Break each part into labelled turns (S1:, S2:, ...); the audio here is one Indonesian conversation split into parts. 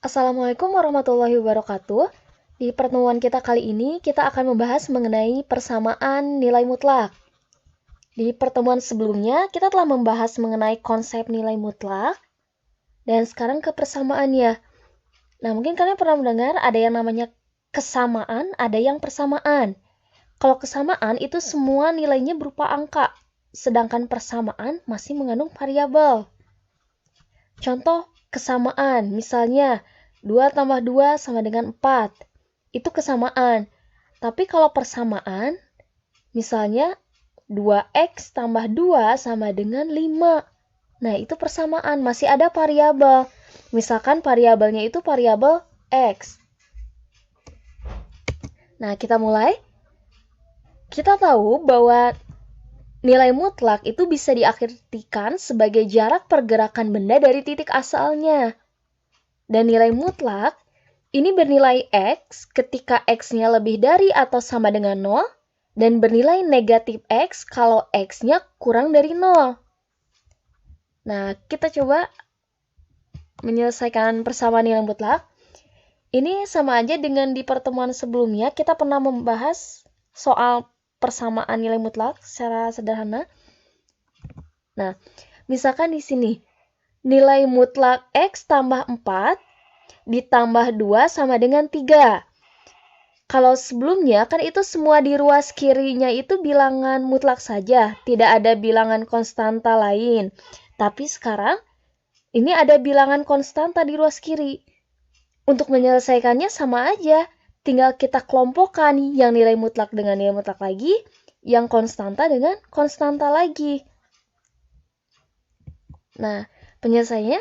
S1: Assalamualaikum warahmatullahi wabarakatuh. Di pertemuan kita kali ini, kita akan membahas mengenai persamaan nilai mutlak. Di pertemuan sebelumnya, kita telah membahas mengenai konsep nilai mutlak, dan sekarang ke persamaannya. Nah, mungkin kalian pernah mendengar ada yang namanya kesamaan, ada yang persamaan. Kalau kesamaan itu semua nilainya berupa angka, sedangkan persamaan masih mengandung variabel. Contoh kesamaan, misalnya 2 tambah 2 sama dengan 4. Itu kesamaan. Tapi kalau persamaan, misalnya 2x tambah 2 sama dengan 5. Nah, itu persamaan, masih ada variabel. Misalkan variabelnya itu variabel x. Nah, kita mulai. Kita tahu bahwa nilai mutlak itu bisa diartikan sebagai jarak pergerakan benda dari titik asalnya. Dan nilai mutlak ini bernilai X ketika X-nya lebih dari atau sama dengan 0, dan bernilai negatif X kalau X-nya kurang dari 0. Nah, kita coba menyelesaikan persamaan nilai mutlak. Ini sama aja dengan di pertemuan sebelumnya, kita pernah membahas soal persamaan nilai mutlak secara sederhana. Nah, misalkan di sini, nilai mutlak X tambah 4 ditambah 2 sama dengan 3. Kalau sebelumnya kan itu semua di ruas kirinya itu bilangan mutlak saja, tidak ada bilangan konstanta lain. Tapi sekarang ini ada bilangan konstanta di ruas kiri. Untuk menyelesaikannya sama aja, tinggal kita kelompokkan yang nilai mutlak dengan nilai mutlak lagi, yang konstanta dengan konstanta lagi. Nah, penyelesaiannya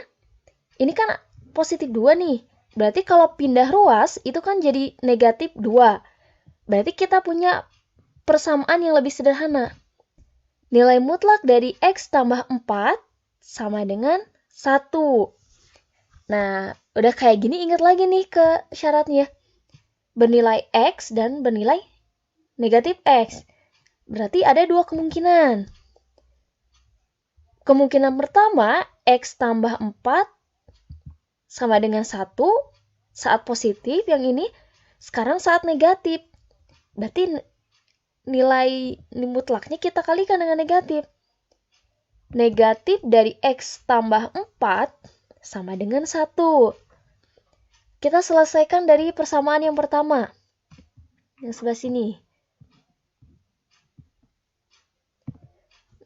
S1: ini kan positif 2 nih. Berarti kalau pindah ruas itu kan jadi negatif 2. Berarti kita punya persamaan yang lebih sederhana. Nilai mutlak dari X tambah 4 sama dengan 1. Nah, udah kayak gini ingat lagi nih ke syaratnya. Bernilai X dan bernilai negatif X. Berarti ada dua kemungkinan. Kemungkinan pertama, X tambah 4 sama dengan 1 saat positif, yang ini sekarang saat negatif. Berarti nilai mutlaknya kita kalikan dengan negatif. Negatif dari X tambah 4 sama dengan 1. Kita selesaikan dari persamaan yang pertama. Yang sebelah sini.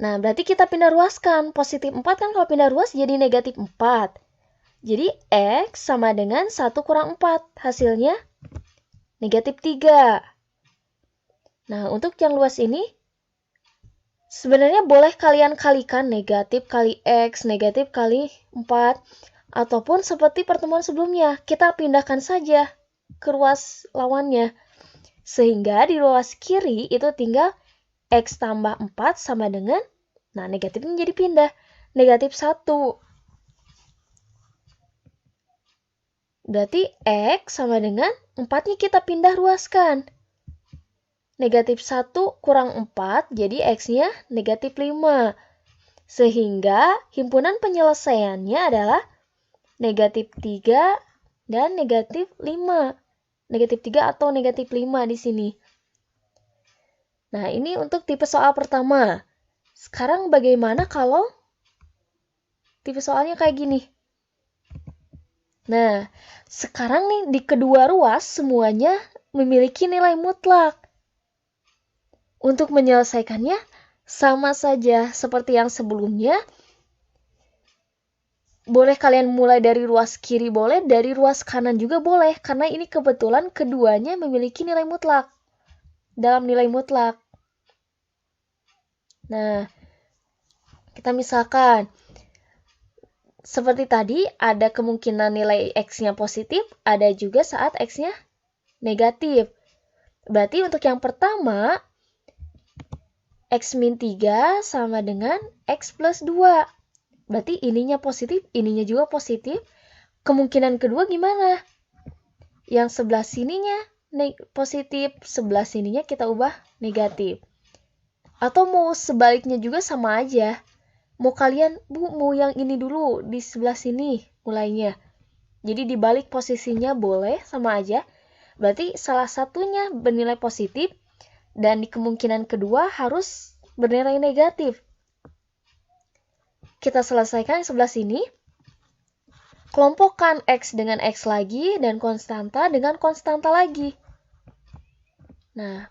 S1: Nah, berarti kita pindah ruaskan. Positif 4 kan kalau pindah ruas jadi negatif 4. Jadi X sama dengan 1 kurang 4. Hasilnya negatif 3. Nah, untuk yang luas ini, sebenarnya boleh kalian kalikan negatif kali X, negatif kali 4. Ataupun seperti pertemuan sebelumnya, kita pindahkan saja ke ruas lawannya. Sehingga di ruas kiri itu tinggal X tambah 4 sama dengan, nah negatifnya jadi pindah, negatif 1. Berarti X sama dengan 4-nya kita pindah ruaskan. Negatif 1 kurang 4, jadi X-nya negatif 5. Sehingga himpunan penyelesaiannya adalah negatif 3 dan negatif 5. Negatif 3 atau negatif 5 di sini. Nah, ini untuk tipe soal pertama. Sekarang bagaimana kalau tipe soalnya kayak gini? Nah, sekarang nih di kedua ruas semuanya memiliki nilai mutlak. Untuk menyelesaikannya sama saja seperti yang sebelumnya. Boleh kalian mulai dari ruas kiri boleh, dari ruas kanan juga boleh. Karena ini kebetulan keduanya memiliki nilai mutlak. Dalam nilai mutlak. Nah, kita misalkan seperti tadi ada kemungkinan nilai X-nya positif, ada juga saat X-nya negatif. Berarti untuk yang pertama, X min 3 sama dengan X plus 2. Berarti ininya positif, ininya juga positif. Kemungkinan kedua gimana? Yang sebelah sininya positif, sebelah sininya kita ubah negatif. Atau mau sebaliknya juga sama aja. Mau kalian, Bu, mau yang ini dulu di sebelah sini mulainya. Jadi dibalik posisinya boleh, sama aja. Berarti salah satunya bernilai positif, dan di kemungkinan kedua harus bernilai negatif. Kita selesaikan yang sebelah sini. Kelompokkan X dengan X lagi, dan konstanta dengan konstanta lagi. Nah,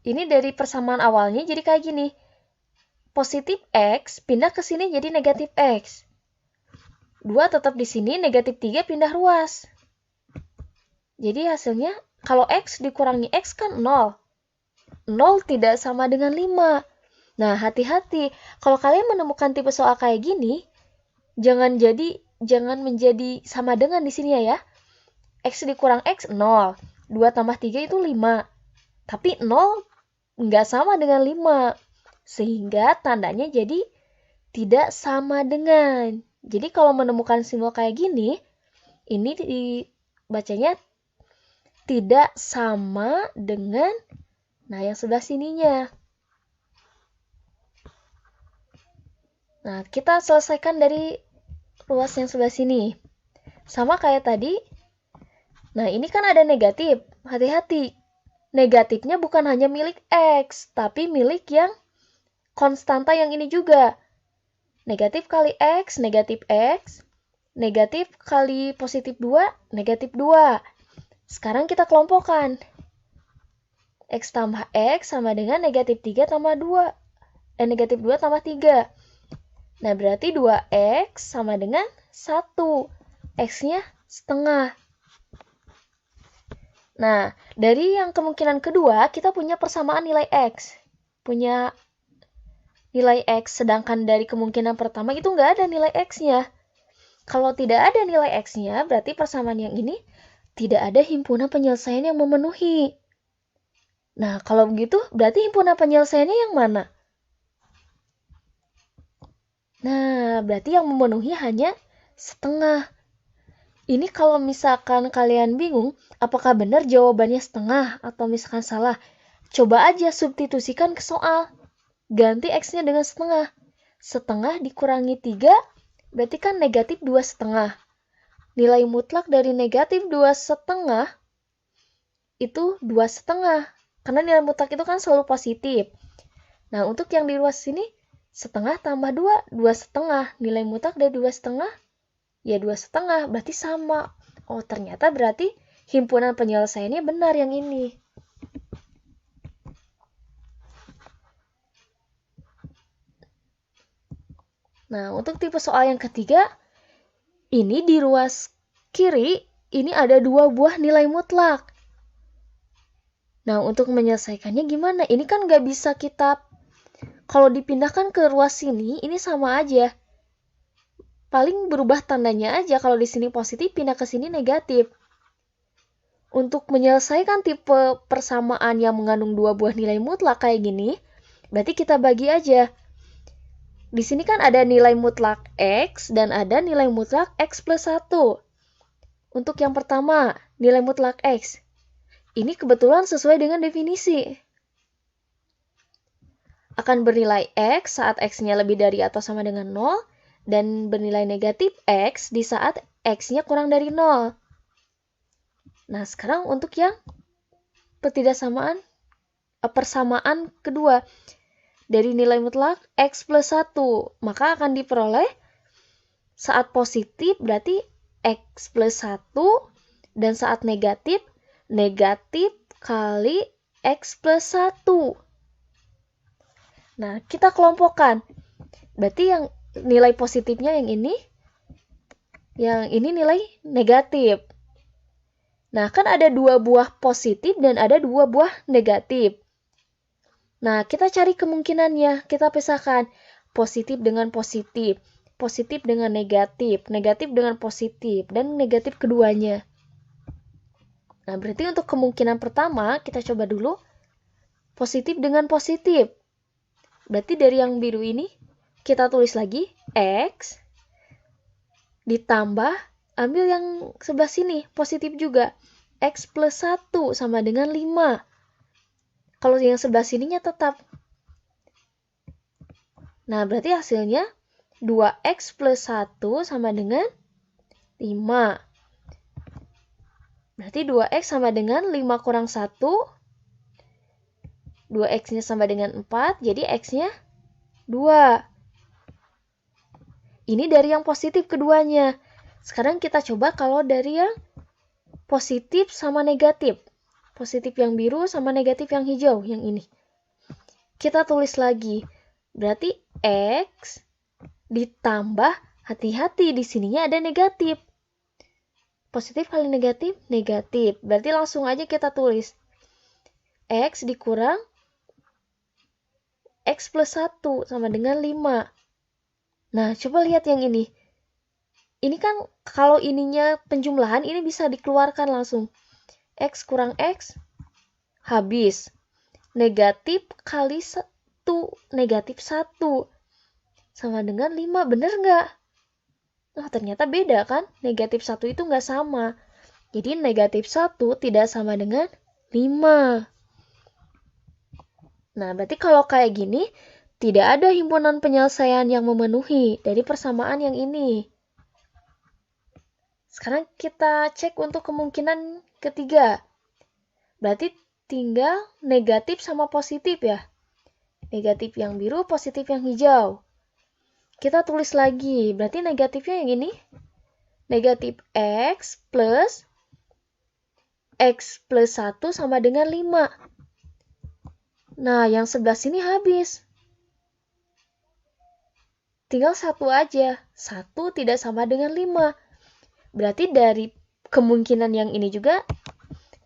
S1: ini dari persamaan awalnya jadi kayak gini. Positif X pindah ke sini jadi negatif X. 2 tetap di sini, negatif 3 pindah ruas. Jadi hasilnya, kalau X dikurangi X kan 0. 0 tidak sama dengan 5. Nah, hati-hati. Kalau kalian menemukan tipe soal kayak gini, jangan menjadi sama dengan di sini ya. X dikurang X, 0. 2 tambah 3 itu 5. Tapi 0 nggak sama dengan 5. Sehingga tandanya jadi tidak sama dengan. Jadi kalau menemukan simbol kayak gini, ini dibacanya tidak sama dengan, nah yang sebelah sininya. Nah, kita selesaikan dari ruas yang sebelah sini. Sama kayak tadi. Nah, ini kan ada negatif. Hati-hati. Negatifnya bukan hanya milik X, tapi milik yang konstanta yang ini juga. Negatif kali X, negatif X. Negatif kali positif 2, negatif 2. Sekarang kita kelompokkan. X tambah X sama dengan negatif 3 tambah 2. Negatif 2 tambah 3. Nah, berarti 2X sama dengan 1. X-nya setengah. Nah, dari yang kemungkinan kedua, kita punya persamaan nilai X. Punya nilai X, sedangkan dari kemungkinan pertama itu nggak ada nilai X-nya. Kalau tidak ada nilai X-nya, berarti persamaan yang ini tidak ada himpunan penyelesaian yang memenuhi. Nah, kalau begitu, berarti himpunan penyelesaiannya yang mana? Nah, berarti yang memenuhi hanya setengah. Ini kalau misalkan kalian bingung, apakah benar jawabannya setengah atau misalkan salah, coba aja substitusikan ke soal. Ganti X-nya dengan setengah. Setengah dikurangi 3, berarti kan negatif 2 setengah. Nilai mutlak dari negatif 2 setengah itu 2 setengah. Karena nilai mutlak itu kan selalu positif. Nah, untuk yang di ruas sini, setengah tambah 2, 2 setengah. Nilai mutlak dari 2 setengah, ya 2 setengah. Berarti sama. Oh, ternyata berarti himpunan penyelesaiannya benar yang ini. Nah, untuk tipe soal yang ketiga, ini di ruas kiri, ini ada 2 buah nilai mutlak. Nah, untuk menyelesaikannya gimana? Ini kan nggak bisa kita, kalau dipindahkan ke ruas sini, ini sama aja. Paling berubah tandanya aja, kalau di sini positif, pindah ke sini negatif. Untuk menyelesaikan tipe persamaan yang mengandung 2 buah nilai mutlak kayak gini, berarti kita bagi aja. Di sini kan ada nilai mutlak X dan ada nilai mutlak X plus 1. Untuk yang pertama, nilai mutlak X. Ini kebetulan sesuai dengan definisi. Akan bernilai X saat X-nya lebih dari atau sama dengan 0, dan bernilai negatif X di saat X-nya kurang dari 0. Nah, sekarang untuk yang persamaan kedua. Dari nilai mutlak X plus 1, maka akan diperoleh saat positif berarti X plus 1, dan saat negatif, negatif kali X plus 1. Nah, kita kelompokkan. Berarti yang nilai positifnya yang ini nilai negatif. Nah, kan ada 2 buah positif dan ada 2 buah negatif. Nah, kita cari kemungkinannya. Kita pisahkan positif dengan positif, positif dengan negatif, negatif dengan positif, dan negatif keduanya. Nah, berarti untuk kemungkinan pertama, kita coba dulu positif dengan positif. Berarti dari yang biru ini, kita tulis lagi X, ditambah, ambil yang sebelah sini, positif juga. X plus 1 sama dengan 5. Kalau yang sebelah sininya tetap. Nah, berarti hasilnya 2x plus 1 sama dengan 5. Berarti 2x sama dengan 5 kurang 1. 2x-nya sama dengan 4, jadi x-nya 2. Ini dari yang positif keduanya. Sekarang kita coba kalau dari yang positif sama negatif. Positif yang biru sama negatif yang hijau, yang ini. Kita tulis lagi. Berarti x ditambah, hati-hati di sininya ada negatif. Positif kali negatif, negatif. Berarti langsung aja kita tulis. X dikurang X plus 1 sama dengan 5. Nah, coba lihat yang ini. Ini kan kalau ininya penjumlahan, ini bisa dikeluarkan langsung. X kurang X, habis. Negatif kali 1, negatif 1. Sama dengan 5, bener nggak? Nah, ternyata beda kan? Negatif 1 itu nggak sama. Jadi negatif 1 tidak sama dengan 5. Nah, berarti kalau kayak gini, tidak ada himpunan penyelesaian yang memenuhi dari persamaan yang ini. Sekarang kita cek untuk kemungkinan ketiga. Berarti tinggal negatif sama positif ya. Negatif yang biru, positif yang hijau. Kita tulis lagi. Berarti negatifnya yang ini. Negatif X plus 1 sama dengan 5. Nah, yang sebelah sini habis. Tinggal 1 aja. 1 tidak sama dengan 5. Berarti dari kemungkinan yang ini juga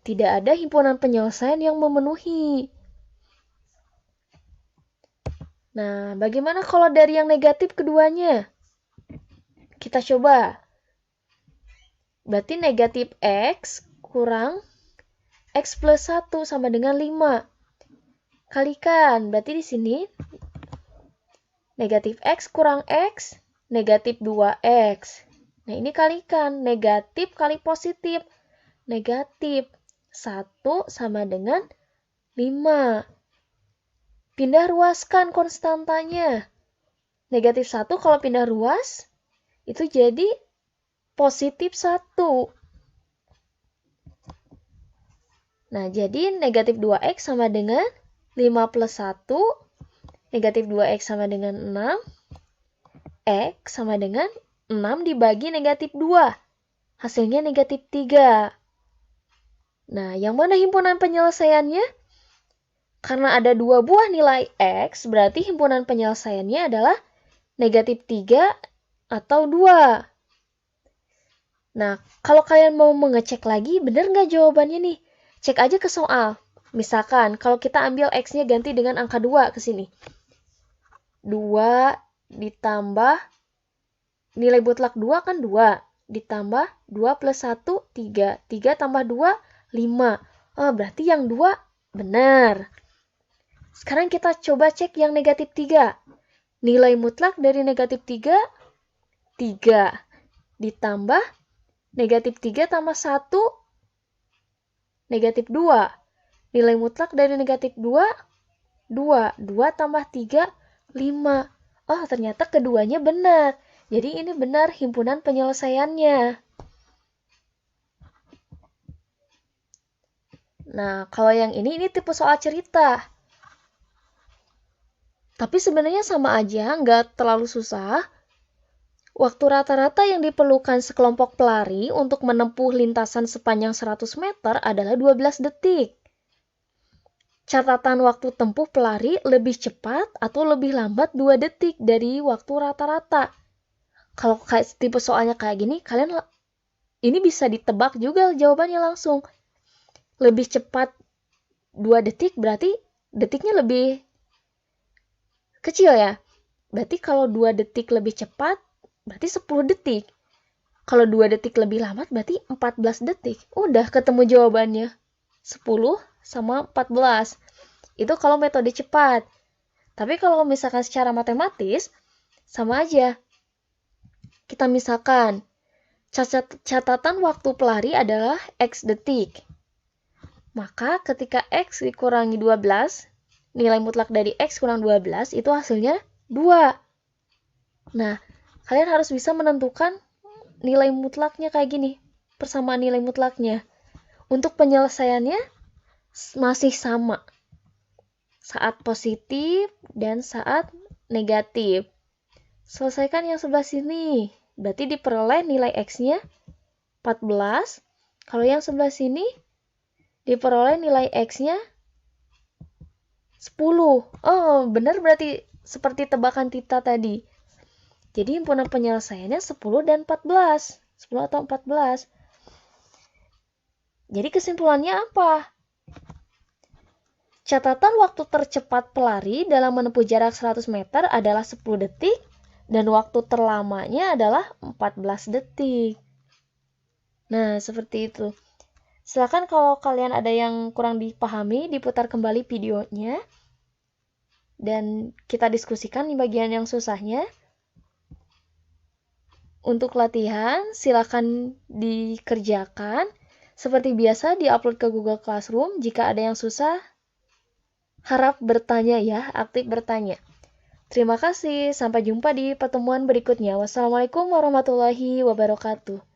S1: tidak ada himpunan penyelesaian yang memenuhi. Nah, bagaimana kalau dari yang negatif keduanya? Kita coba. Berarti negatif X kurang X plus 1 sama dengan 5. Kalikan, berarti di sini negatif X kurang X, negatif 2X. Nah, ini kalikan, negatif kali positif. Negatif 1 sama dengan 5. Pindah ruaskan konstantanya. Negatif 1 kalau pindah ruas, itu jadi positif 1. Nah, jadi negatif 2X sama dengan 5 plus 1, negatif 2X sama dengan 6, X sama dengan 6 dibagi negatif 2. Hasilnya negatif 3. Nah, yang mana himpunan penyelesaiannya? Karena ada 2 buah nilai X, berarti himpunan penyelesaiannya adalah negatif 3 atau 2. Nah, kalau kalian mau mengecek lagi, benar nggak jawabannya nih? Cek aja ke soal. Misalkan, kalau kita ambil X-nya ganti dengan angka 2 ke sini. 2 ditambah, nilai mutlak 2 kan 2. Ditambah 2 plus 1, 3. 3 tambah 2, 5. Oh, berarti yang 2 benar. Sekarang kita coba cek yang negatif 3. Nilai mutlak dari negatif 3, 3. Ditambah negatif 3 tambah 1, negatif 2. Nilai mutlak dari negatif 2, 2. 2 tambah 3, 5. Oh, ternyata keduanya benar. Jadi ini benar himpunan penyelesaiannya. Nah, kalau yang ini tipe soal cerita. Tapi sebenarnya sama aja, nggak terlalu susah. Waktu rata-rata yang diperlukan sekelompok pelari untuk menempuh lintasan sepanjang 100 meter adalah 12 detik. Catatan waktu tempuh pelari lebih cepat atau lebih lambat 2 detik dari waktu rata-rata. Kalau tipe soalnya kayak gini, kalian ini bisa ditebak juga jawabannya langsung. Lebih cepat 2 detik berarti detiknya lebih kecil ya. Berarti kalau 2 detik lebih cepat, berarti 10 detik. Kalau 2 detik lebih lambat, berarti 14 detik. Udah ketemu jawabannya. 10 sama 14. Itu kalau metode cepat. Tapi kalau misalkan secara matematis, sama aja. Kita misalkan, catatan waktu pelari adalah X detik. Maka ketika X dikurangi 12, nilai mutlak dari X kurang 12, itu hasilnya 2. Nah, kalian harus bisa menentukan nilai mutlaknya kayak gini, persamaan nilai mutlaknya. Untuk penyelesaiannya masih sama, saat positif dan saat negatif. Selesaikan yang sebelah sini, berarti diperoleh nilai X-nya 14. Kalau yang sebelah sini diperoleh nilai X-nya 10. Oh, benar berarti seperti tebakan Tita tadi. Jadi himpunan penyelesaiannya 10 dan 14. 10 atau 14. Jadi kesimpulannya apa? Catatan waktu tercepat pelari dalam menempuh jarak 100 meter adalah 10 detik dan waktu terlamanya adalah 14 detik. Nah, seperti itu. Silakan kalau kalian ada yang kurang dipahami, diputar kembali videonya dan kita diskusikan di bagian yang susahnya. Untuk latihan, silakan dikerjakan. Seperti biasa, diupload ke Google Classroom. Jika ada yang susah, harap bertanya ya, aktif bertanya. Terima kasih, sampai jumpa di pertemuan berikutnya. Wassalamualaikum warahmatullahi wabarakatuh.